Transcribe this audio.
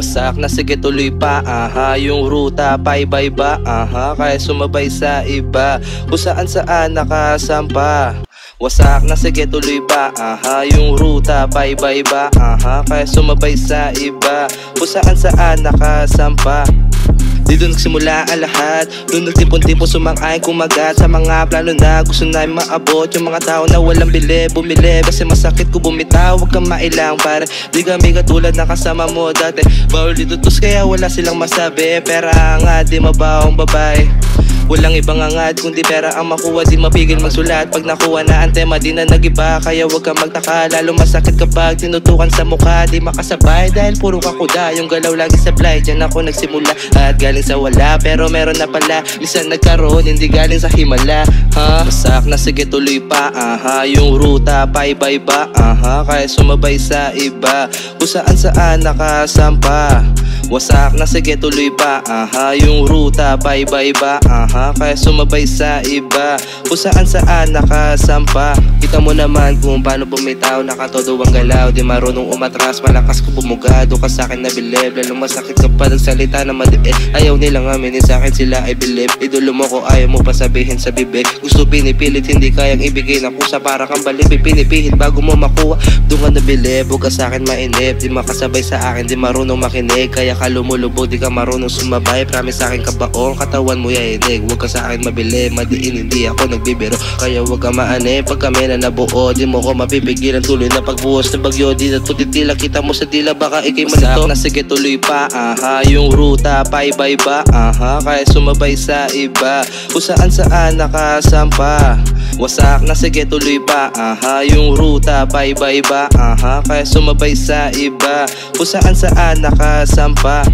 Wasak na sige tuloy pa, yung ruta pa iba-iba, kaya sumabay sa iba, kung saan nakasampa. Wasak na sige tuloy pa, yung ruta pa iba-iba, kaya sumabay sa iba, kung saan nakasampa. Dito nagsimula ang lahat, doon nagtipon-tipon sumang-ayon kumagat sa mga plano na gusto namin maabot. Yung mga tao na walang bumili kasi masakit ko bumitaw. Huwag kang mailang para di kami katulad na kasama mo dati. Bawal ditutos kaya wala silang masabi, pera nga di mabawang babae. Walang ibang angad kundi pera ang makuha, di mapigil magsulat. Pag nakuha na ang tema di na nagiba, kaya wag kang magtaka. Lalo masakit kapag tinutukan sa mukha, di makasabay dahil puro kakuda. Yung galaw lagi sablay, dyan ako nagsimula at galing sa wala, pero meron na pala. Minsan nagkaroon, hindi galing sa himala. Wasak na sige tuloy pa, yung ruta pa iba-iba, kaya sumabay sa iba, kung saan nakasampa. Wasak na sige tuloy pa, yung ruta pa iba-iba, kaya sumabay sa iba, kung saan nakasampa. Kita mo naman kung paano bumitaw, nakatodo ang galaw, di marunong umatras, malakas ko bumugado ka sa akin na bilib. Lalo masakit kapag nagsalita na madiin, ayaw nilang aminin sa akin sila ay bilib. Idolo mo ko ayaw mo pa sabihin sa bibig, gusto pinipilit hindi kayang ibigay na kusa, para kang balib, pinipihit bago mo makuha. Doon ka nabilib, huwag ka sa akin mainip, di makasabay sa akin, di marunong makinig, kaya ka lumulubog, di ka marunong sumabay. Promise sa akin kabaong, katawan mo yahinig, huwag ka sa akin mabili, madiin hindi ako nagbibiro, kaya huwag ka maane. Pag kami na nabuo, di mo ko mapipigilan, tuloy na pagbuhos ng bagyo, di na tutitila, kita mo sa dila, baka ikay malito. Wasak na sige tuloy pa, yung ruta pa iba-iba, kaya sumabay sa iba, kung saan nakasampa. Wasak na sige tuloy pa, yung ruta pa iba-iba, kaya sumabay sa iba, kung saan nakasampa.